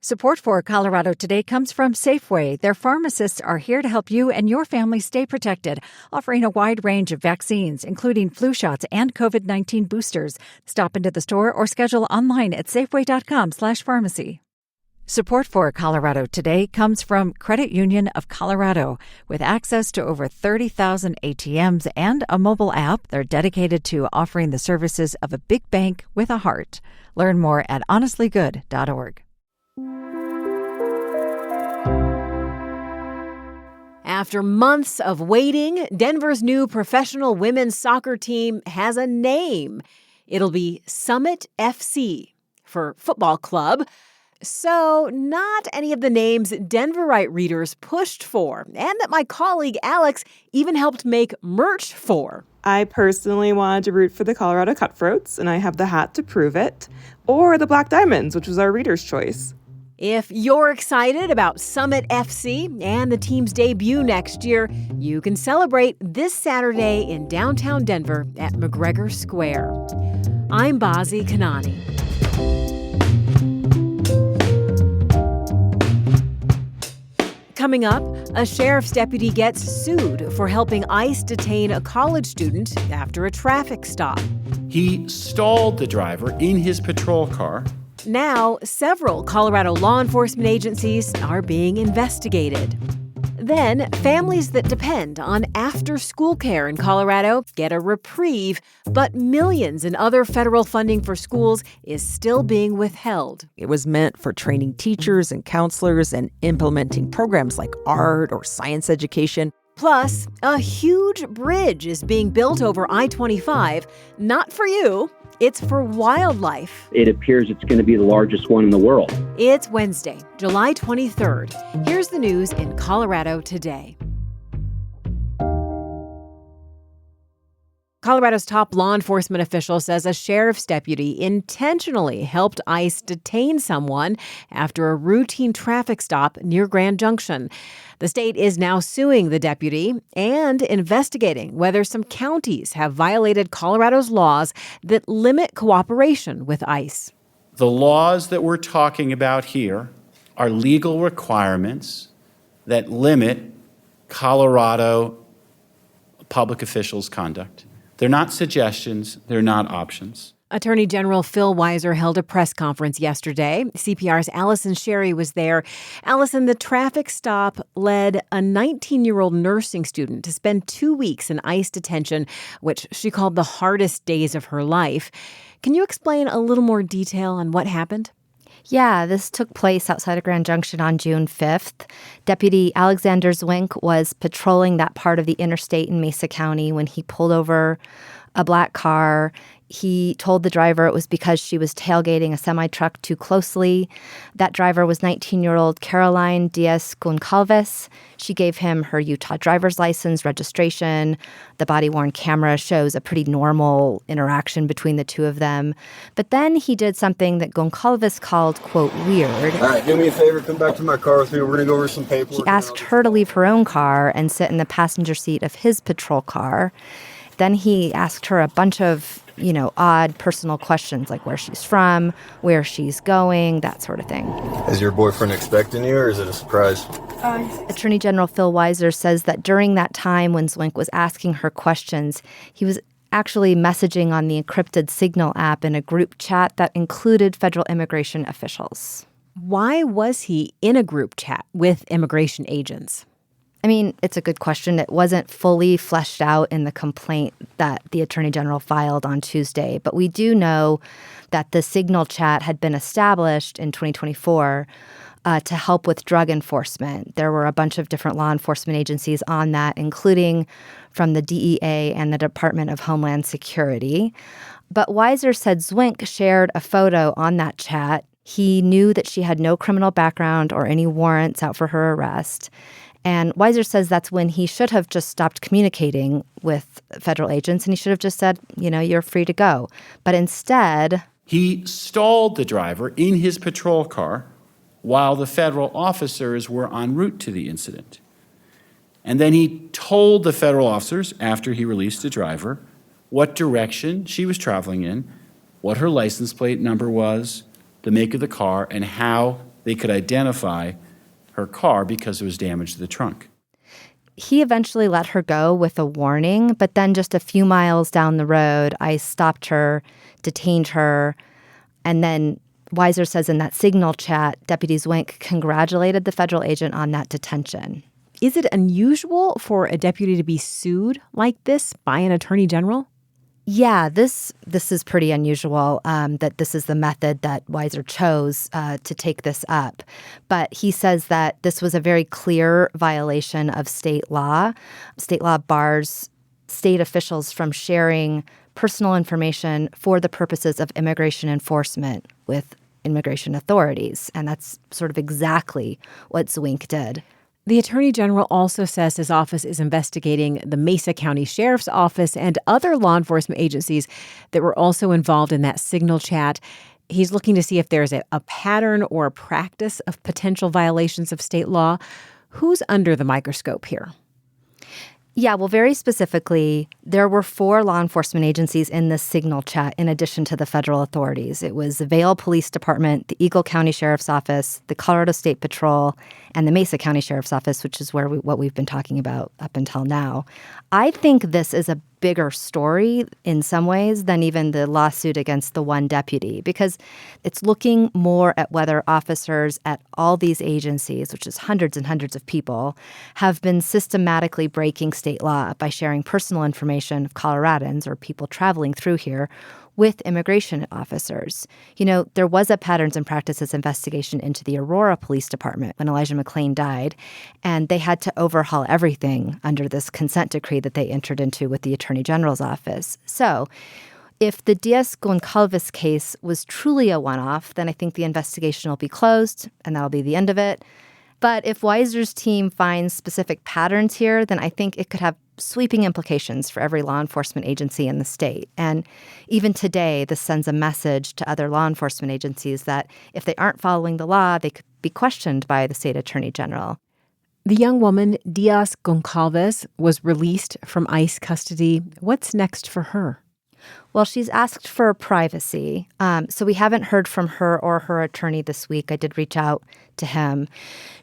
Support for Colorado Today comes from Safeway. Their pharmacists are here to help you and your family stay protected, offering a wide range of vaccines, including flu shots and COVID-19 boosters. Stop into the store or schedule online at safeway.com/pharmacy. Support for Colorado Today comes from Credit Union of Colorado. With access to over 30,000 ATMs and a mobile app, they're dedicated to offering the services of a big bank with a heart. Learn more at honestlygood.org. After months of waiting, Denver's new professional women's soccer team has a name. It'll be Summit FC for football club. So not any of the names Denverite readers pushed for, and that my colleague Alex even helped make merch for. I personally wanted to root for the Colorado Cutthroats, and I have the hat to prove it, or the Black Diamonds, which was our reader's choice. If you're excited about Summit FC and the team's debut next year, you can celebrate this Saturday in downtown Denver at McGregor Square. I'm Bazi Kanani. Coming up, a sheriff's deputy gets sued for helping ICE detain a college student after a traffic stop. He stalled the driver in his patrol car. Now, several Colorado law enforcement agencies are being investigated. Then, families that depend on after-school care in Colorado get a reprieve, but millions in other federal funding for schools is still being withheld. It was meant for training teachers and counselors and implementing programs like art or science education. Plus, a huge bridge is being built over I-25, not for you. It's for wildlife. It appears it's going to be the largest one in the world. It's Wednesday, July 23rd. Here's the news in Colorado today. Colorado's top law enforcement official says a sheriff's deputy intentionally helped ICE detain someone after a routine traffic stop near Grand Junction. The state is now suing the deputy and investigating whether some counties have violated Colorado's laws that limit cooperation with ICE. The laws that we're talking about here are legal requirements that limit Colorado public officials' conduct. They're not suggestions. They're not options. Attorney General Phil Weiser held a press conference yesterday. CPR's Allison Sherry was there. Allison, the traffic stop led a 19-year-old nursing student to spend 2 weeks in ICE detention, which she called the hardest days of her life. Can you explain a little more detail on what happened? Yeah, this took place outside of Grand Junction on June 5th. Deputy Alexander Zwink was patrolling that part of the interstate in Mesa County when he pulled over a black car. He told the driver it was because she was tailgating a semi-truck too closely. That driver was 19-year-old Caroline Diaz-Goncalves. She gave him her Utah driver's license, registration. The body-worn camera shows a pretty normal interaction between the two of them. But then he did something that Goncalves called, quote, weird. All right, do me a favor, come back to my car with me. We're going to go over some paperwork. He asked her to leave her own car and sit in the passenger seat of his patrol car. Then he asked her a bunch of, odd personal questions like where she's from, where she's going, that sort of thing. Is your boyfriend expecting you or is it a surprise? Attorney General Phil Weiser says that during that time when Zwink was asking her questions, he was actually messaging on the encrypted Signal app in a group chat that included federal immigration officials. Why was he in a group chat with immigration agents? I mean, it's a good question. It wasn't fully fleshed out in the complaint that the Attorney General filed on Tuesday, but we do know that the Signal chat had been established in 2024 to help with drug enforcement. There were a bunch of different law enforcement agencies on that, including from the DEA and the Department of Homeland Security. But Weiser said Zwink shared a photo on that chat. He knew that she had no criminal background or any warrants out for her arrest. And Weiser says that's when he should have just stopped communicating with federal agents and he should have just said, you're free to go. But instead, he stalled the driver in his patrol car while the federal officers were en route to the incident. And then he told the federal officers, after he released the driver, what direction she was traveling in, what her license plate number was, the make of the car, and how they could identify her car because there was damage to the trunk. He eventually let her go with a warning, but then just a few miles down the road, I stopped her, detained her, and then Weiser says in that signal chat, Deputy Zwink congratulated the federal agent on that detention. Is it unusual for a deputy to be sued like this by an attorney general? Yeah, this is pretty unusual, that this is the method that Weiser chose to take this up. But he says that this was a very clear violation of state law. State law bars state officials from sharing personal information for the purposes of immigration enforcement with immigration authorities. And that's sort of exactly what Zwink did. The Attorney General also says his office is investigating the Mesa County Sheriff's Office and other law enforcement agencies that were also involved in that signal chat. He's looking to see if there's a pattern or a practice of potential violations of state law. Who's under the microscope here? Yeah, well, very specifically, there were 4 law enforcement agencies in this signal chat in addition to the federal authorities. It was the Vail Police Department, the Eagle County Sheriff's Office, the Colorado State Patrol, and the Mesa County Sheriff's Office, which is what we've been talking about up until now. I think this is a bigger story in some ways than even the lawsuit against the one deputy, because it's looking more at whether officers at all these agencies, which is hundreds and hundreds of people, have been systematically breaking state law by sharing personal information of Coloradans or people traveling through here with immigration officers. You know, there was a patterns and practices investigation into the Aurora Police Department when Elijah McClain died, and they had to overhaul everything under this consent decree that they entered into with the Attorney General's office. So if the Diaz-Goncalves case was truly a one-off, then I think the investigation will be closed, and that'll be the end of it. But if Weiser's team finds specific patterns here, then I think it could have sweeping implications for every law enforcement agency in the state. And even today, this sends a message to other law enforcement agencies that if they aren't following the law, they could be questioned by the state attorney general. The young woman, Diaz-Goncalves, was released from ICE custody. What's next for her? Well, she's asked for privacy, so we haven't heard from her or her attorney this week. I did reach out to him.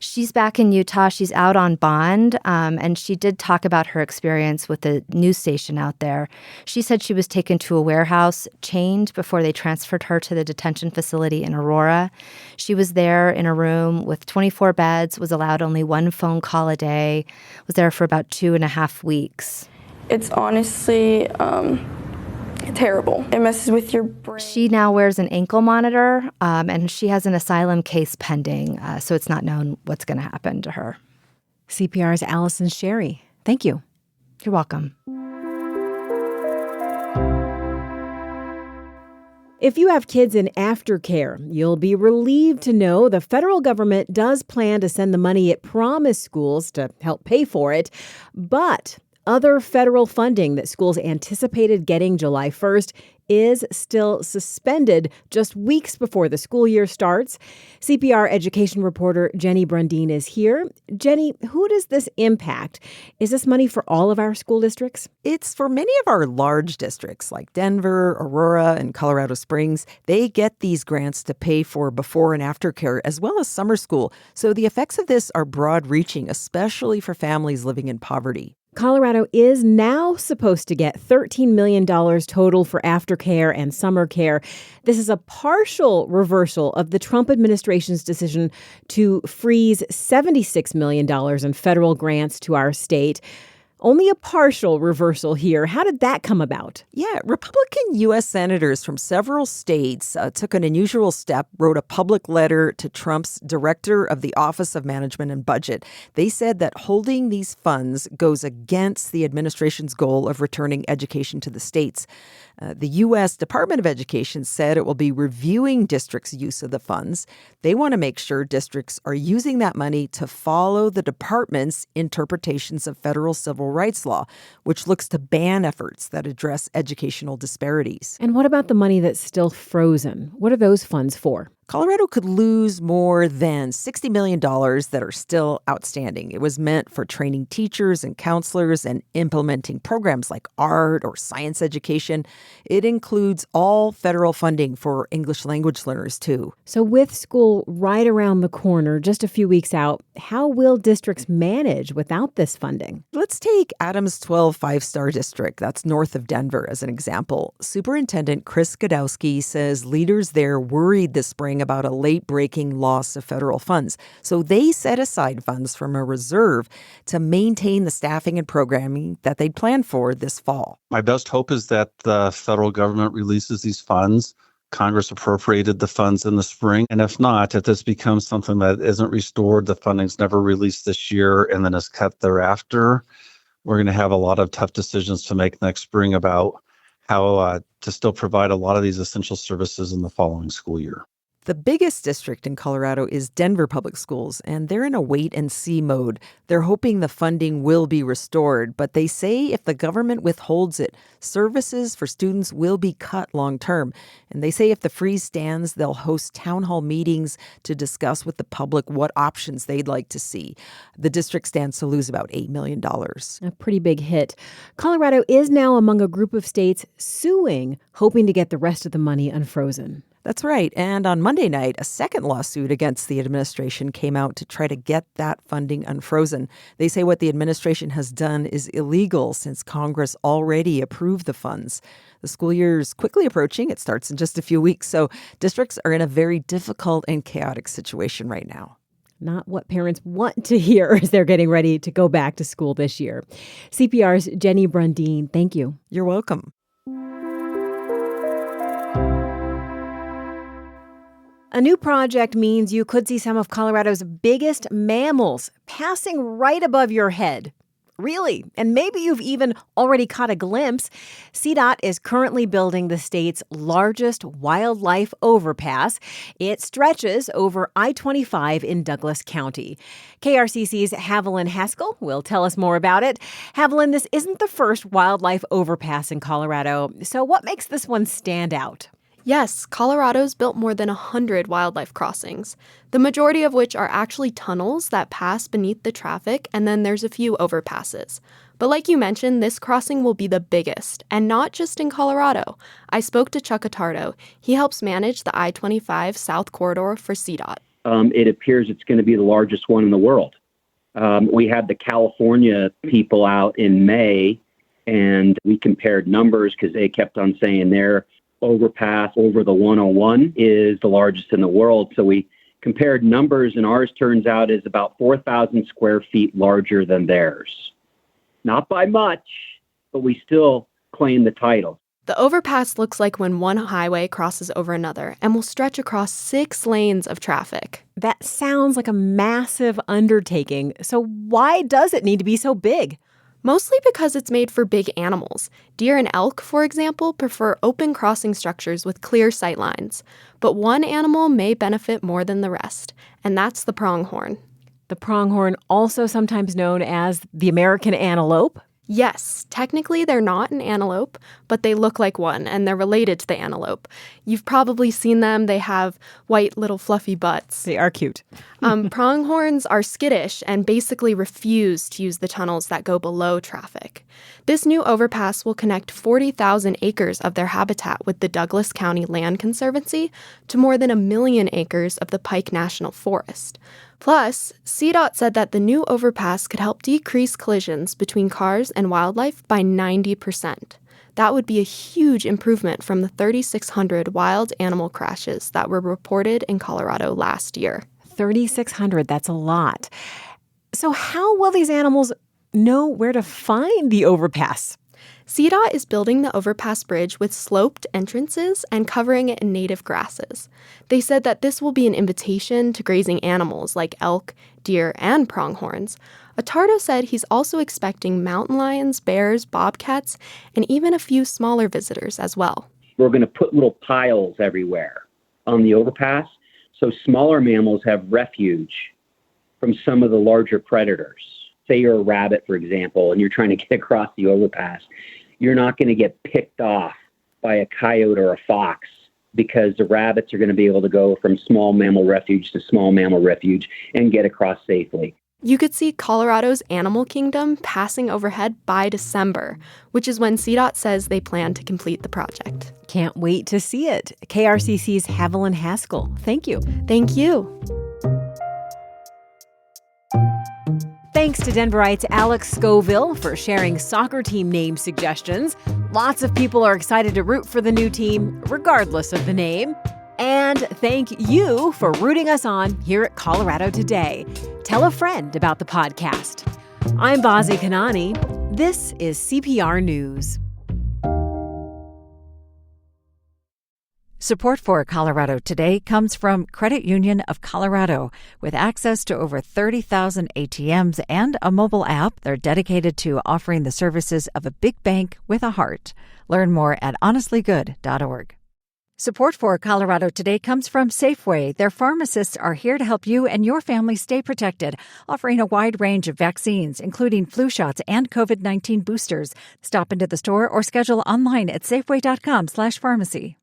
She's back in Utah. She's out on bond, and she did talk about her experience with the news station out there. She said she was taken to a warehouse, chained before they transferred her to the detention facility in Aurora. She was there in a room with 24 beds, was allowed only 1 phone call a day, was there for about 2.5 weeks. It's honestly terrible. It messes with your brain. She now wears an ankle monitor, and she has an asylum case pending, so it's not known what's going to happen to her. CPR's Allison Sherry. Thank you. You're welcome. If you have kids in aftercare, you'll be relieved to know the federal government does plan to send the money it promised schools to help pay for it, but other federal funding that schools anticipated getting July 1st is still suspended just weeks before the school year starts. CPR education reporter Jenny Brundin is here. Jenny, who does this impact? Is this money for all of our school districts? It's for many of our large districts like Denver, Aurora, and Colorado Springs. They get these grants to pay for before and after care as well as summer school. So the effects of this are broad-reaching, especially for families living in poverty. Colorado is now supposed to get $13 million total for aftercare and summer care. This is a partial reversal of the Trump administration's decision to freeze $76 million in federal grants to our state. Only a partial reversal here. How did that come about? Yeah, Republican U.S. senators from several states took an unusual step, wrote a public letter to Trump's director of the Office of Management and Budget. They said that holding these funds goes against the administration's goal of returning education to the states. The U.S. Department of Education said it will be reviewing districts' use of the funds. They want to make sure districts are using that money to follow the department's interpretations of federal civil rights law, which looks to ban efforts that address educational disparities. And what about the money that's still frozen? What are those funds for? Colorado could lose more than $60 million that are still outstanding. It was meant for training teachers and counselors and implementing programs like art or science education. It includes all federal funding for English language learners, too. So with school right around the corner, just a few weeks out, how will districts manage without this funding? Let's take Adams 12 five-star district. That's north of Denver as an example. Superintendent Chris Godowski says leaders there worried this spring about a late-breaking loss of federal funds. So they set aside funds from a reserve to maintain the staffing and programming that they'd planned for this fall. My best hope is that the federal government releases these funds. Congress appropriated the funds in the spring. And if not, if this becomes something that isn't restored, the funding's never released this year and then is cut thereafter, we're going to have a lot of tough decisions to make next spring about how to still provide a lot of these essential services in the following school year. The biggest district in Colorado is Denver Public Schools, and they're in a wait-and-see mode. They're hoping the funding will be restored, but they say if the government withholds it, services for students will be cut long-term. And they say if the freeze stands, they'll host town hall meetings to discuss with the public what options they'd like to see. The district stands to lose about $8 million. A pretty big hit. Colorado is now among a group of states suing, hoping to get the rest of the money unfrozen. That's right. And on Monday night, a second lawsuit against the administration came out to try to get that funding unfrozen. They say what the administration has done is illegal since Congress already approved the funds. The school year is quickly approaching. It starts in just a few weeks. So districts are in a very difficult and chaotic situation right now. Not what parents want to hear as they're getting ready to go back to school this year. CPR's Jenny Brundeen, thank you. You're welcome. A new project means you could see some of Colorado's biggest mammals passing right above your head. Really? And maybe you've even already caught a glimpse. CDOT is currently building the state's largest wildlife overpass. It stretches over I-25 in Douglas County. KRCC's Haviland Haskell will tell us more about it. Haviland, this isn't the first wildlife overpass in Colorado. So what makes this one stand out? Yes, Colorado's built more than 100 wildlife crossings, the majority of which are actually tunnels that pass beneath the traffic, and then there's a few overpasses. But like you mentioned, this crossing will be the biggest, and not just in Colorado. I spoke to Chuck Attardo. He helps manage the I-25 South Corridor for CDOT. It appears it's going to be the largest one in the world. We had the California people out in May, and we compared numbers because they kept on saying their overpass over the 101 is the largest in the world. So we compared numbers, and ours turns out is about 4,000 square feet larger than theirs. Not by much, but we still claim the title. The overpass looks like when one highway crosses over another and will stretch across 6 lanes of traffic. That sounds like a massive undertaking. So why does it need to be so big? Mostly because it's made for big animals. Deer and elk, for example, prefer open crossing structures with clear sight lines. But one animal may benefit more than the rest, and that's the pronghorn. The pronghorn, also sometimes known as the American antelope. Yes, technically they're not an antelope, but they look like one, and they're related to the antelope. You've probably seen them. They have white little fluffy butts. They are cute. Pronghorns are skittish and basically refuse to use the tunnels that go below traffic. This new overpass will connect 40,000 acres of their habitat with the Douglas County Land Conservancy to more than 1 million acres of the Pike National Forest. Plus, CDOT said that the new overpass could help decrease collisions between cars and wildlife by 90%. That would be a huge improvement from the 3,600 wild animal crashes that were reported in Colorado last year. 3,600, that's a lot. So how will these animals know where to find the overpass? CDOT is building the overpass bridge with sloped entrances and covering it in native grasses. They said that this will be an invitation to grazing animals like elk, deer, and pronghorns. Attardo said he's also expecting mountain lions, bears, bobcats, and even a few smaller visitors as well. We're going to put little piles everywhere on the overpass, so smaller mammals have refuge from some of the larger predators. Say you're a rabbit, for example, and you're trying to get across the overpass. You're not going to get picked off by a coyote or a fox because the rabbits are going to be able to go from small mammal refuge to small mammal refuge and get across safely. You could see Colorado's animal kingdom passing overhead by December, which is when CDOT says they plan to complete the project. Can't wait to see it. KRCC's Haviland Haskell, thank you. Thank you. Thanks to Denverite's Alex Scoville for sharing soccer team name suggestions. Lots of people are excited to root for the new team, regardless of the name. And thank you for rooting us on here at Colorado Today. Tell a friend about the podcast. I'm Bazi Kanani. This is CPR News. Support for Colorado Today comes from Credit Union of Colorado. With access to over 30,000 ATMs and a mobile app, they're dedicated to offering the services of a big bank with a heart. Learn more at honestlygood.org. Support for Colorado Today comes from Safeway. Their pharmacists are here to help you and your family stay protected, offering a wide range of vaccines, including flu shots and COVID-19 boosters. Stop into the store or schedule online at safeway.com/pharmacy.